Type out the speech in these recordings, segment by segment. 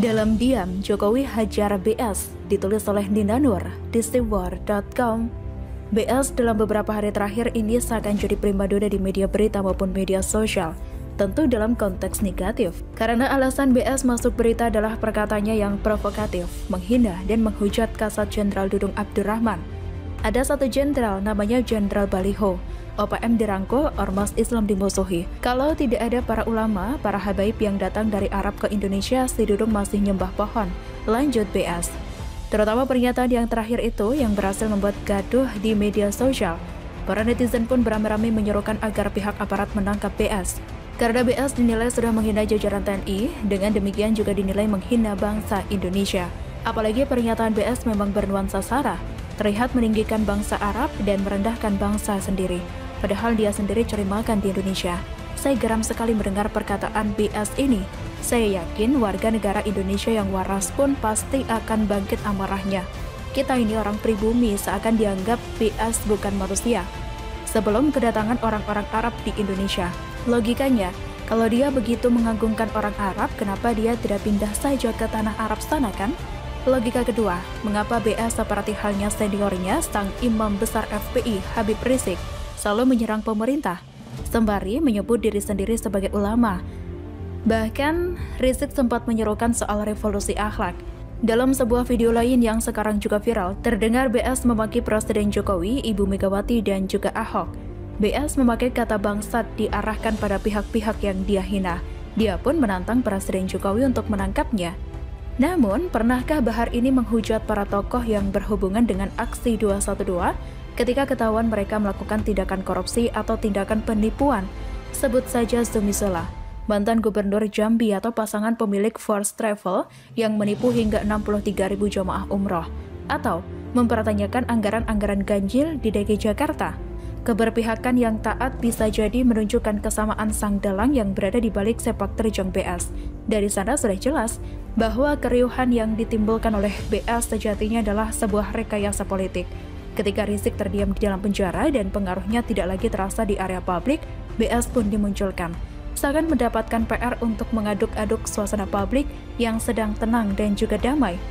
Dalam diam, Jokowi hajar BS, ditulis oleh Nina Nur di steward.com. BS dalam beberapa hari terakhir ini seakan jadi primadona di media berita maupun media sosial, tentu dalam konteks negatif. Karena alasan BS masuk berita adalah perkataannya yang provokatif, menghina dan menghujat Kasat Jenderal Dudung Abdurrahman. Ada satu jenderal namanya Jenderal Baliho, OPM dirangkul, ormas Islam dimusuhi. Kalau tidak ada para ulama, para habaib yang datang dari Arab ke Indonesia, si Dudung masih nyembah pohon. Lanjut BS. Terutama pernyataan yang terakhir itu yang berhasil membuat gaduh di media sosial. Para netizen pun beramai-ramai menyerukan agar pihak aparat menangkap BS. Karena BS dinilai sudah menghina jajaran TNI, dengan demikian juga dinilai menghina bangsa Indonesia. Apalagi pernyataan BS memang bernuansa sara, terlihat meninggikan bangsa Arab dan merendahkan bangsa sendiri. Padahal dia sendiri cari makan di Indonesia. Saya geram sekali mendengar perkataan BS ini. Saya yakin warga negara Indonesia yang waras pun pasti akan bangkit amarahnya. Kita ini orang pribumi, seakan dianggap BS bukan manusia. Sebelum kedatangan orang-orang Arab di Indonesia, logikanya, kalau dia begitu mengagungkan orang Arab, kenapa dia tidak pindah saja ke tanah Arab sana kan? Logika kedua, mengapa BS seperti halnya seniornya sang imam besar FPI Habib Rizik selalu menyerang pemerintah, sembari menyebut diri sendiri sebagai ulama. Bahkan, Rizik sempat menyerukan soal revolusi akhlak. Dalam sebuah video lain yang sekarang juga viral, terdengar BS memaki Presiden Jokowi, Ibu Megawati, dan juga Ahok. BS memakai kata bangsat diarahkan pada pihak-pihak yang dia hina. Dia pun menantang Presiden Jokowi untuk menangkapnya. Namun, pernahkah Bahar ini menghujat para tokoh yang berhubungan dengan aksi 212 ketika ketahuan mereka melakukan tindakan korupsi atau tindakan penipuan? Sebut saja Zumi Zola, mantan gubernur Jambi, atau pasangan pemilik First Travel yang menipu hingga 63.000 jamaah umroh, atau mempertanyakan anggaran-anggaran ganjil di DKI Jakarta. Keberpihakan yang taat bisa jadi menunjukkan kesamaan sang dalang yang berada di balik sepak terjang BS. Dari sana sudah jelas bahwa keriuhan yang ditimbulkan oleh BS sejatinya adalah sebuah rekayasa politik. Ketika Rizik terdiam di dalam penjara dan pengaruhnya tidak lagi terasa di area publik, BS pun dimunculkan. Seakan mendapatkan PR untuk mengaduk-aduk suasana publik yang sedang tenang dan juga damai.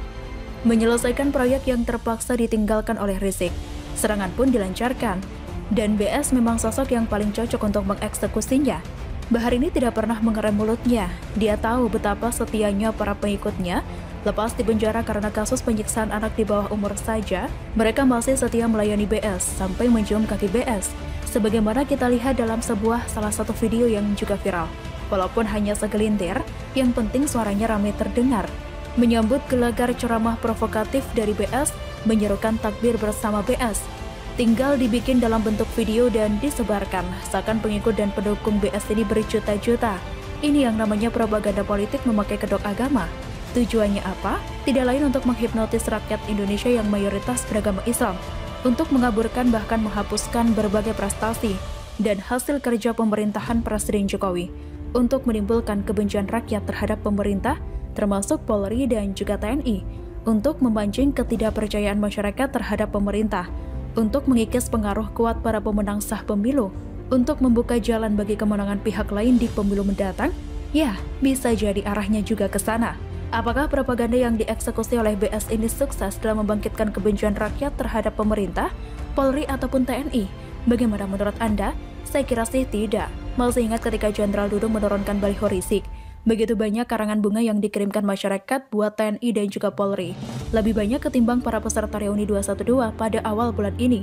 Menyelesaikan proyek yang terpaksa ditinggalkan oleh Rizik. Serangan pun dilancarkan. Dan BS memang sosok yang paling cocok untuk mengeksekusinya. Bahar ini tidak pernah mengerem mulutnya. Dia tahu betapa setianya para pengikutnya. Lepas di penjara karena kasus penyiksaan anak di bawah umur saja, mereka masih setia melayani BS sampai mencium kaki BS. Sebagaimana kita lihat dalam salah satu video yang juga viral. Walaupun hanya segelintir, yang penting suaranya ramai terdengar. Menyambut gelagar ceramah provokatif dari BS, menyerukan takbir bersama BS. Tinggal dibikin dalam bentuk video dan disebarkan, seakan pengikut dan pendukung BS ini berjuta-juta. Ini yang namanya propaganda politik memakai kedok agama. Tujuannya apa? Tidak lain untuk menghipnotis rakyat Indonesia yang mayoritas beragama Islam, untuk mengaburkan bahkan menghapuskan berbagai prestasi dan hasil kerja pemerintahan Presiden Jokowi, untuk menimbulkan kebencian rakyat terhadap pemerintah, termasuk Polri dan juga TNI, untuk memancing ketidakpercayaan masyarakat terhadap pemerintah, untuk mengikis pengaruh kuat para pemenang sah pemilu, untuk membuka jalan bagi kemenangan pihak lain di pemilu mendatang. Ya, bisa jadi arahnya juga ke sana. Apakah propaganda yang dieksekusi oleh BS ini sukses dalam membangkitkan kebencian rakyat terhadap pemerintah, Polri, ataupun TNI? Bagaimana menurut Anda? Saya kira sih tidak. Masih ingat ketika Jenderal Dudung menurunkan baliho Rizik? Begitu banyak karangan bunga yang dikirimkan masyarakat buat TNI dan juga Polri. Lebih banyak ketimbang para peserta reuni 212 pada awal bulan ini.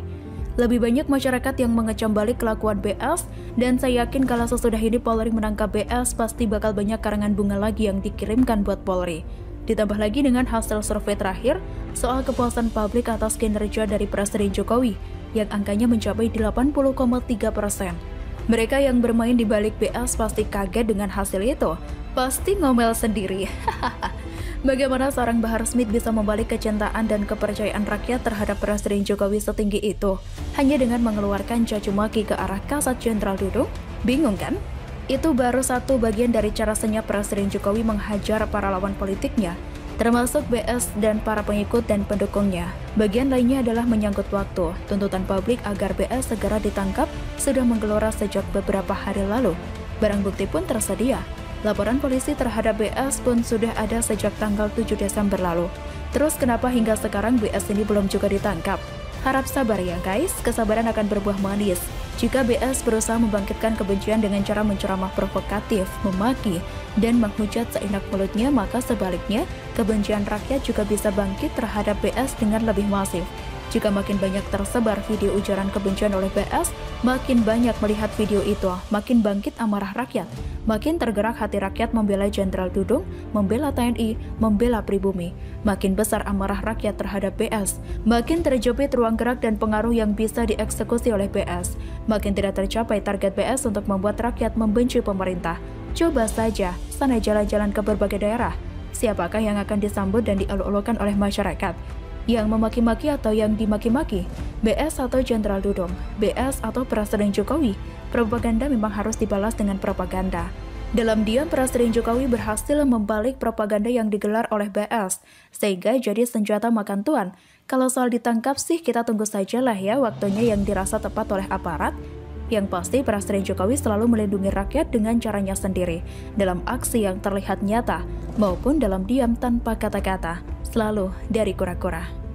Lebih banyak masyarakat yang mengecam balik kelakuan BS, dan saya yakin kalau sesudah ini Polri menangkap BS, pasti bakal banyak karangan bunga lagi yang dikirimkan buat Polri. Ditambah lagi dengan hasil survei terakhir soal kepuasan publik atas kinerja dari Presiden Jokowi, yang angkanya mencapai 80,3%. Mereka yang bermain di balik BS pasti kaget dengan hasil itu. Pasti ngomel sendiri. Bagaimana seorang Bahar Smith bisa membalik kecintaan dan kepercayaan rakyat terhadap Presiden Jokowi setinggi itu hanya dengan mengeluarkan caci maki ke arah Kasat Jenderal Dudung? Bingung kan? Itu baru satu bagian dari cara senyap Presiden Jokowi menghajar para lawan politiknya, termasuk BS dan para pengikut dan pendukungnya. Bagian lainnya adalah menyangkut waktu. Tuntutan publik agar BS segera ditangkap sudah menggelora sejak beberapa hari lalu. Barang bukti pun tersedia. Laporan polisi terhadap BS pun sudah ada sejak tanggal 7 Desember lalu. Terus kenapa hingga sekarang BS ini belum juga ditangkap? Harap sabar ya guys, kesabaran akan berbuah manis. Jika BS berusaha membangkitkan kebencian dengan cara menceramah provokatif, memaki, dan menghujat seenak mulutnya, maka sebaliknya, kebencian rakyat juga bisa bangkit terhadap BS dengan lebih masif. Jika makin banyak tersebar video ujaran kebencian oleh BS, makin banyak melihat video itu, makin bangkit amarah rakyat, makin tergerak hati rakyat membela Jenderal Dudung, membela TNI, membela pribumi. Makin besar amarah rakyat terhadap BS, makin terjepit ruang gerak dan pengaruh yang bisa dieksekusi oleh BS. Makin tidak tercapai target BS untuk membuat rakyat membenci pemerintah. Coba saja, sana jalan-jalan ke berbagai daerah. Siapakah yang akan disambut dan dielok-elokkan oleh masyarakat? Yang memaki-maki atau yang dimaki-maki? BS atau Jenderal Dudung? BS atau Presiden Jokowi? Propaganda memang harus dibalas dengan propaganda. Dalam diam, Presiden Jokowi berhasil membalik propaganda yang digelar oleh BS, sehingga jadi senjata makan tuan. Kalau soal ditangkap sih kita tunggu sajalah ya waktunya yang dirasa tepat oleh aparat. Yang pasti Presiden Jokowi selalu melindungi rakyat dengan caranya sendiri, dalam aksi yang terlihat nyata, maupun dalam diam tanpa kata-kata, selalu dari kura-kura.